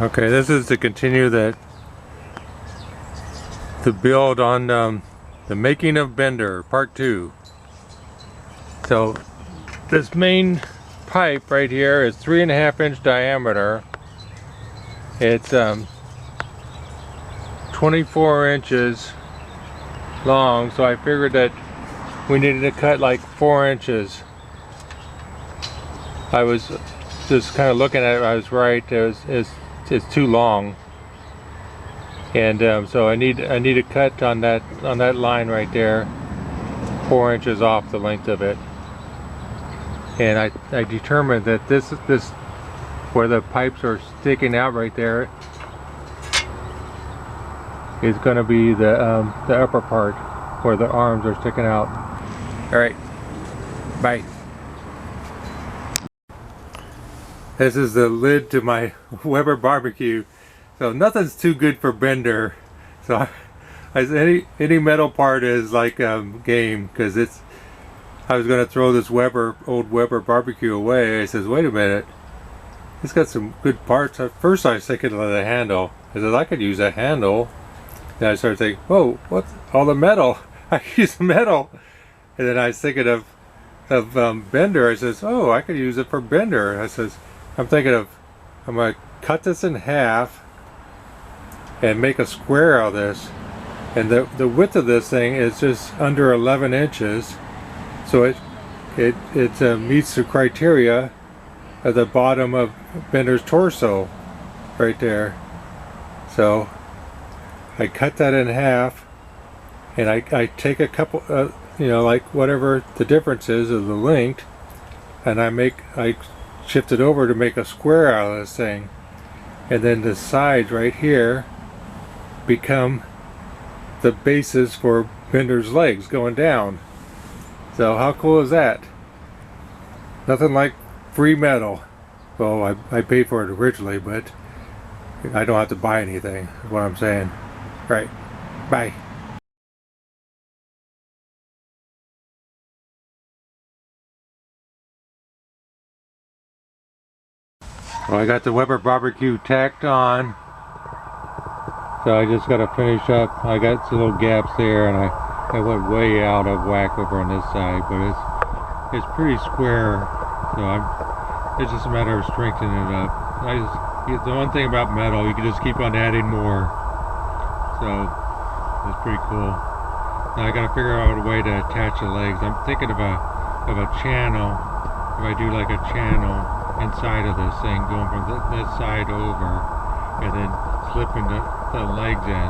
Okay, this is to continue the build on the making of Bender part 2. So this main pipe right here is 3.5-inch diameter. It's 24 inches long, so I figured that we needed to cut like 4 inches. I was just kind of looking at it. I was right. It's too long, and so I need to cut on that line right there, 4 inches off the length of it. And I determined that this where the pipes are sticking out right there is going to be the upper part where the arms are sticking out. All right, bye. This is the lid to my Weber barbecue. So nothing's too good for Bender. So any metal part is like game, because I was going to throw this old Weber barbecue away. I says, wait a minute, it's got some good parts. At first I was thinking of the handle. I said, I could use a handle. Then I started thinking, whoa, what's all the metal? I could use metal. And then I was thinking of Bender. I says, oh, I could use it for Bender. I says, I'm going to cut this in half and make a square out of this. And the width of this thing is just under 11 inches. So it meets the criteria at the bottom of Bender's torso right there. So I cut that in half, and I take a couple, like whatever the difference is of the length, and I shift it over to make a square out of this thing. And then the sides right here become the bases for Bender's legs going down. So how cool is that? Nothing like free metal. Well, I paid for it originally, but I don't have to buy anything, is what I'm saying. Right, bye. Well, I got the Weber barbecue tacked on, so I just got to finish up. I got some little gaps there, and I went way out of whack over on this side, but it's pretty square. So it's just a matter of strengthening it up. The one thing about metal, you can just keep on adding more. So it's pretty cool. Now I got to figure out a way to attach the legs. I'm thinking of a channel. If I do like a channel inside of this thing, going from this side over, and then slipping the legs in,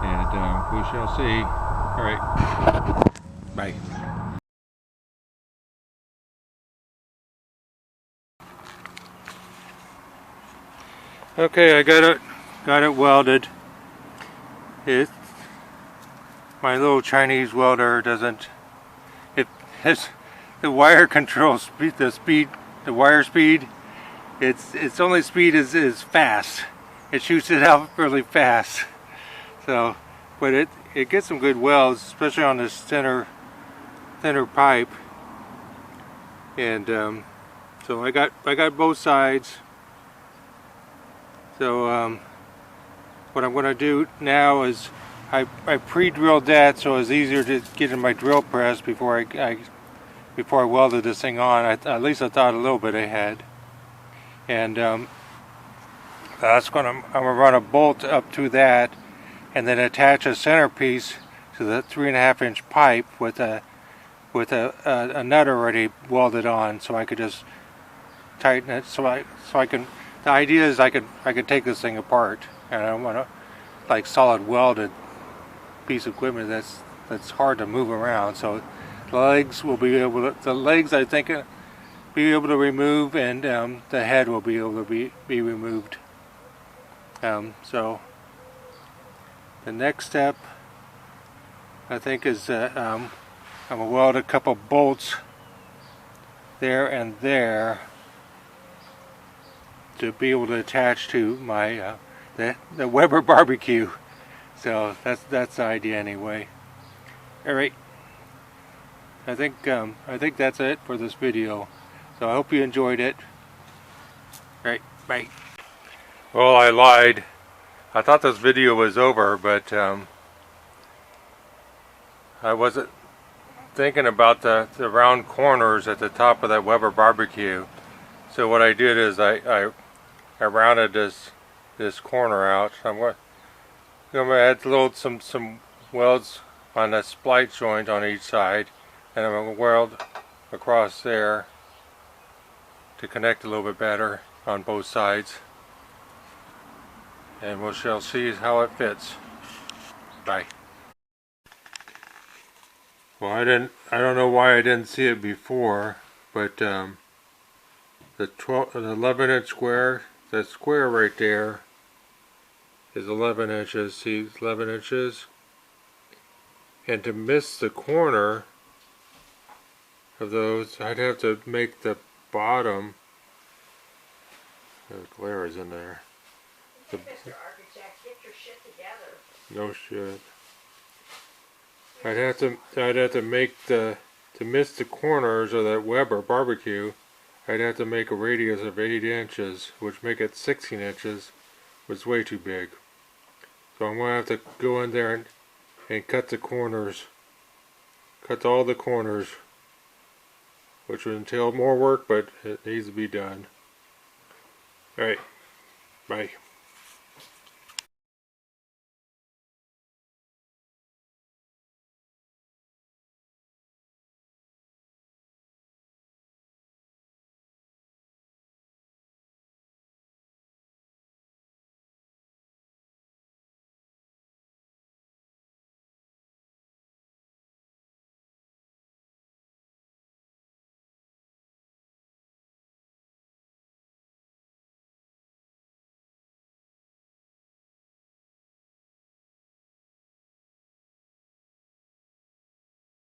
and we shall see. All right, bye. Okay, I got it welded. My little Chinese welder doesn't. The wire controls the wire speed. Its only speed is fast. It shoots it out really fast. So, but it gets some good welds, especially on this thinner pipe. And so I got both sides. So what I'm going to do now is I pre-drilled that, so it's easier to get in my drill press before I welded this thing on. At least I thought a little bit ahead. And I'm gonna run a bolt up to that, and then attach a centerpiece to the 3.5-inch pipe with a nut already welded on, so I could just tighten it. So I can. The idea is I could take this thing apart, and I don't want to like solid welded piece of equipment that's hard to move around. So the legs I think be able to remove, and the head will be able to be removed. So the next step, I think, is I'm gonna weld a couple bolts there and there to be able to attach to my the Weber barbecue. So that's the idea anyway. All right. I think that's it for this video. So I hope you enjoyed it. All right, bye. Well, I lied. I thought this video was over, but I wasn't thinking about the round corners at the top of that Weber barbecue. So what I did is I rounded this corner out. So I'm going to add some welds on that splice joint on each side, and I'm going to weld across there to connect a little bit better on both sides. And we shall see how it fits. Bye. Well, I don't know why I didn't see it before, but the 11-inch square, that square right there is 11 inches. See, it's 11 inches. And to miss the corner of those, I'd have to make the bottom. The glare is in there. Mr. Architect, get your shit together. No shit. I'd have to make to miss the corners of that Weber barbecue, I'd have to make a radius of 8 inches, which make it 16 inches, which is way too big. So I'm going to have to go in there and cut the corners. Cut all the corners, which would entail more work, but it needs to be done. Alright, bye.